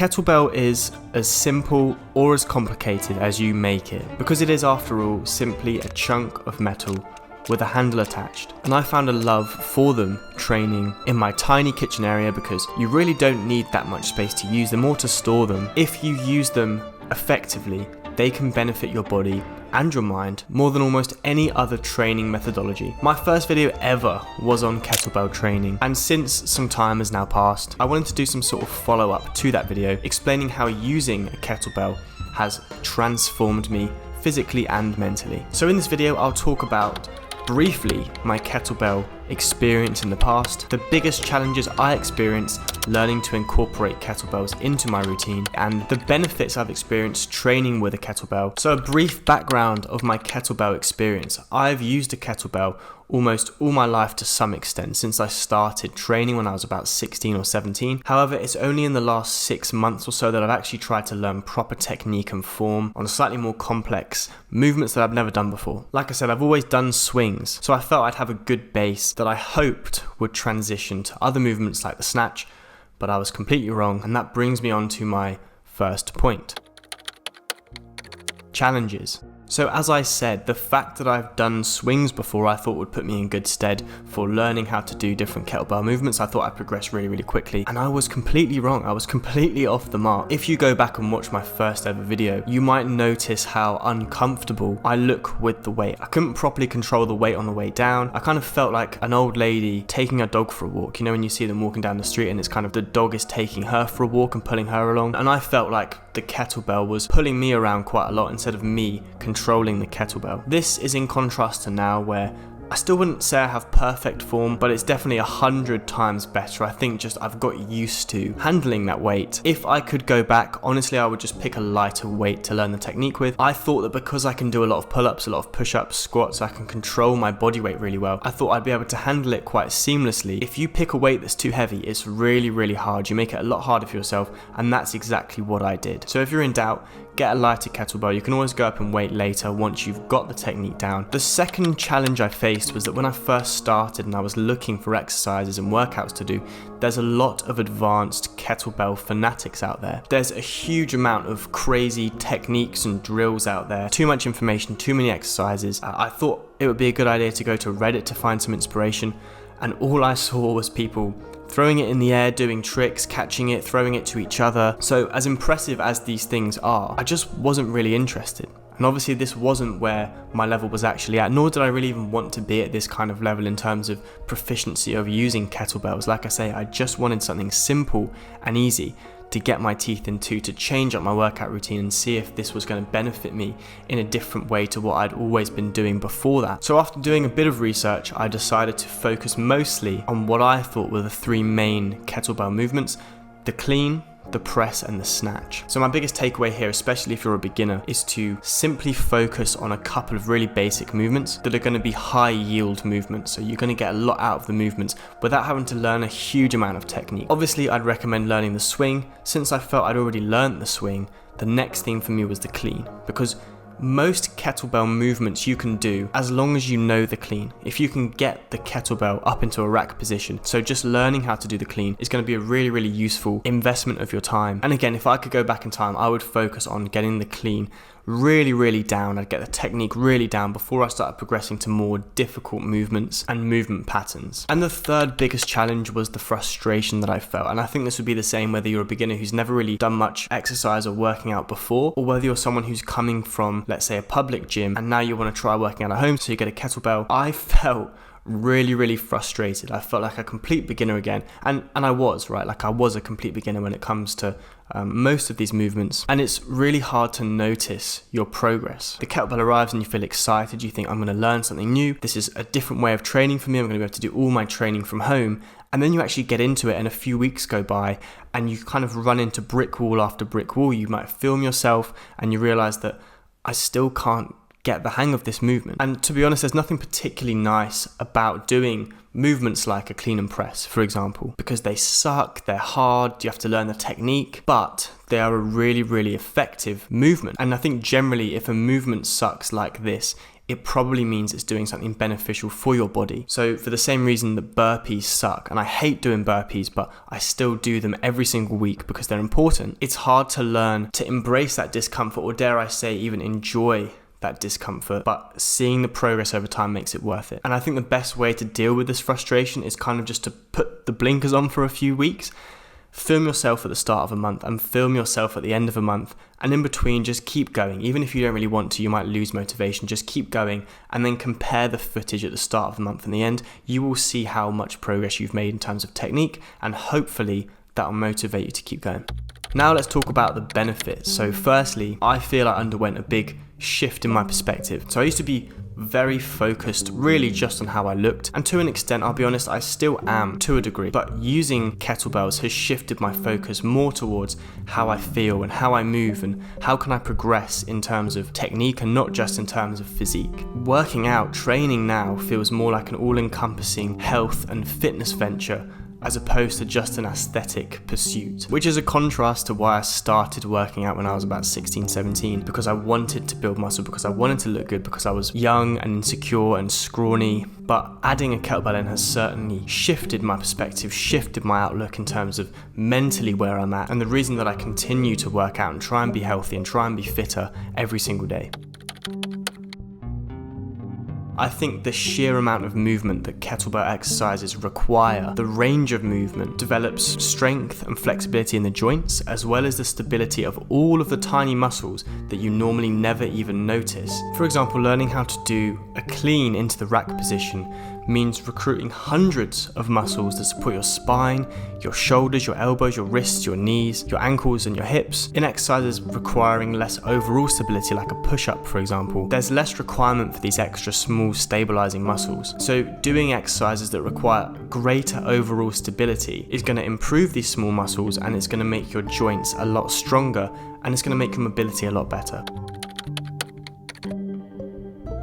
kettlebell is as simple or as complicated as you make it, because it is, after all, simply a chunk of metal with a handle attached. And I found a love for them training in my tiny kitchen area, because you really don't need that much space to use them or to store them. If you use them effectively, they can benefit your body and your mind more than almost any other training methodology. My first video ever was on kettlebell training, and since some time has now passed, I wanted to do some sort of follow-up to that video explaining how using a kettlebell has transformed me physically and mentally. So in this video, I'll talk about briefly my kettlebell experience in the past, the biggest challenges I experienced learning to incorporate kettlebells into my routine, and the benefits I've experienced training with a kettlebell. So a brief background of my kettlebell experience. I've used a kettlebell almost all my life to some extent since I started training when I was about 16 or 17. However, it's only in the last 6 months or so that I've actually tried to learn proper technique and form on slightly more complex movements that I've never done before. Like I said, I've always done swings, so I felt I'd have a good base that I hoped would transition to other movements like the snatch, but I was completely wrong, and that brings me on to my first point. Challenges. So as I said, the fact that I've done swings before I thought would put me in good stead for learning how to do different kettlebell movements. I thought I'd progress really quickly, and I was completely wrong. I was completely off the mark. If you go back and watch my first ever video, you might notice how uncomfortable I look with the weight. I couldn't properly control the weight on the way down. I kind of felt like an old lady taking a dog for a walk. You know when you see them walking down the street and it's kind of the dog is taking her for a walk and pulling her along? And I felt like the kettlebell was pulling me around quite a lot instead of me controlling the kettlebell. This is in contrast to now, where I still wouldn't say I have perfect form, but it's definitely 100 times better. I think just I've got used to handling that weight. If I could go back, honestly, I would just pick a lighter weight to learn the technique with. I thought that because I can do a lot of pull-ups, a lot of push-ups, squats, I can control my body weight really well. I thought I'd be able to handle it quite seamlessly. If you pick a weight that's too heavy, it's really hard. You make it a lot harder for yourself, and that's exactly what I did. So if you're in doubt, get a lighter kettlebell. You can always go up in weight later once you've got the technique down. The second challenge I faced was that when I first started and I was looking for exercises and workouts to do, there's a lot of advanced kettlebell fanatics out there. There's a huge amount of crazy techniques and drills out there. Too much information, too many exercises. I thought it would be a good idea to go to Reddit to find some inspiration, and all I saw was people throwing it in the air, doing tricks, catching it, throwing it to each other. So as impressive as these things are, I just wasn't really interested. And obviously this wasn't where my level was actually at, nor did I really even want to be at this kind of level in terms of proficiency of using kettlebells. Like I say, I just wanted something simple and easy to get my teeth into, to change up my workout routine and see if this was going to benefit me in a different way to what I'd always been doing before that. So after doing a bit of research, I decided to focus mostly on what I thought were the 3 main kettlebell movements: the clean, the press, and the snatch. So my biggest takeaway here, especially if you're a beginner, is to simply focus on a couple of really basic movements that are going to be high yield movements. So you're going to get a lot out of the movements without having to learn a huge amount of technique. Obviously, I'd recommend learning the swing. Since I felt I'd already learned the swing, the next thing for me was the clean, because most kettlebell movements you can do as long as you know the clean. If you can get the kettlebell up into a rack position, so just learning how to do the clean is going to be a really useful investment of your time. And again, if I could go back in time, I would focus on getting the clean really down. I'd get the technique really down before I started progressing to more difficult movements and movement patterns. And the third biggest challenge was the frustration that I felt. And I think this would be the same whether you're a beginner who's never really done much exercise or working out before, or whether you're someone who's coming from, let's say, a public gym and now you want to try working out at home, so you get a kettlebell. I felt really frustrated. I felt like a complete beginner again, and I was, right? Like I was a complete beginner when it comes to most of these movements, and it's really hard to notice your progress. The kettlebell arrives and you feel excited, you think, I'm going to learn something new, this is a different way of training for me, I'm going to be able to do all my training from home. And then you actually get into it and a few weeks go by and you kind of run into brick wall after brick wall. You might film yourself and you realize that I still can't get the hang of this movement. And to be honest, there's nothing particularly nice about doing movements like a clean and press, for example, because they suck, they're hard, you have to learn the technique, but they are a really effective movement. And I think generally if a movement sucks like this, it probably means it's doing something beneficial for your body. So for the same reason that burpees suck, and I hate doing burpees, but I still do them every single week because they're important, it's hard to learn to embrace that discomfort, or dare I say even enjoy that discomfort, but seeing the progress over time makes it worth it. And I think the best way to deal with this frustration is kind of just to put the blinkers on for a few weeks. Film yourself at the start of a month and film yourself at the end of a month, and in between just keep going. Even if you don't really want to, you might lose motivation, just keep going and then compare the footage at the start of the month and the end. You will see how much progress you've made in terms of technique, and hopefully that will motivate you to keep going. Now let's talk about the benefits. So firstly, I feel I underwent a big shift in my perspective. So I used to be very focused really just on how I looked, and to an extent, I'll be honest, I still am to a degree, but using kettlebells has shifted my focus more towards how I feel and how I move and how can I progress in terms of technique and not just in terms of physique. Working out, training now feels more like an all-encompassing health and fitness venture as opposed to just an aesthetic pursuit, which is a contrast to why I started working out when I was about 16, 17, because I wanted to build muscle, because I wanted to look good, because I was young and insecure and scrawny. But adding a kettlebell in has certainly shifted my perspective, shifted my outlook in terms of mentally where I'm at, and the reason that I continue to work out and try and be healthy and try and be fitter every single day. I think the sheer amount of movement that kettlebell exercises require, the range of movement, develops strength and flexibility in the joints, as well as the stability of all of the tiny muscles that you normally never even notice. For example, learning how to do a clean into the rack position means recruiting hundreds of muscles that support your spine, your shoulders, your elbows, your wrists, your knees, your ankles and your hips. In exercises requiring less overall stability, like a push-up for example, there's less requirement for these extra small stabilizing muscles. So doing exercises that require greater overall stability is going to improve these small muscles, and it's going to make your joints a lot stronger, and it's going to make your mobility a lot better.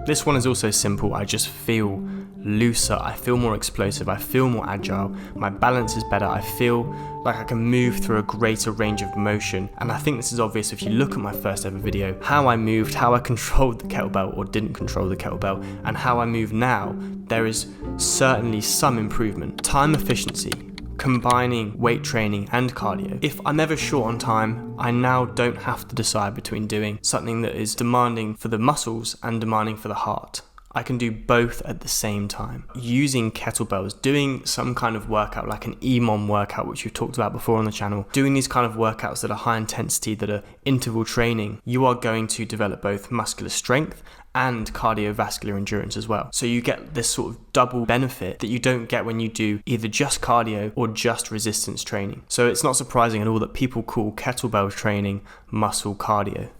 This one is also simple. I just feel looser, I feel more explosive, I feel more agile, my balance is better, I feel like I can move through a greater range of motion. And I think this is obvious if you look at my first ever video, how I moved, how I controlled the kettlebell or didn't control the kettlebell, and how I move now. There is certainly some improvement. Time efficiency, combining weight training and cardio. If I'm ever short on time, I now don't have to decide between doing something that is demanding for the muscles and demanding for the heart. I can do both at the same time. Using kettlebells, doing some kind of workout like an EMOM workout, which we've talked about before on the channel, doing these kind of workouts that are high intensity, that are interval training, you are going to develop both muscular strength and cardiovascular endurance as well. So you get this sort of double benefit that you don't get when you do either just cardio or just resistance training. So it's not surprising at all that people call kettlebell training muscle cardio.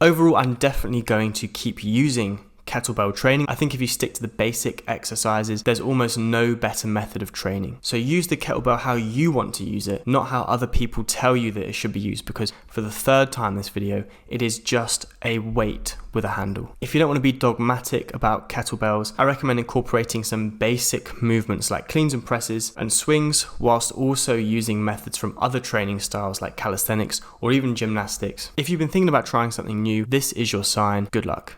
Overall, I'm definitely going to keep using kettlebell training. I think if you stick to the basic exercises, there's almost no better method of training. So use the kettlebell how you want to use it, not how other people tell you that it should be used, because for the third time in this video, it is just a weight with a handle. If you don't want to be dogmatic about kettlebells, I recommend incorporating some basic movements like cleans and presses and swings, whilst also using methods from other training styles like calisthenics or even gymnastics. If you've been thinking about trying something new, this is your sign. Good luck.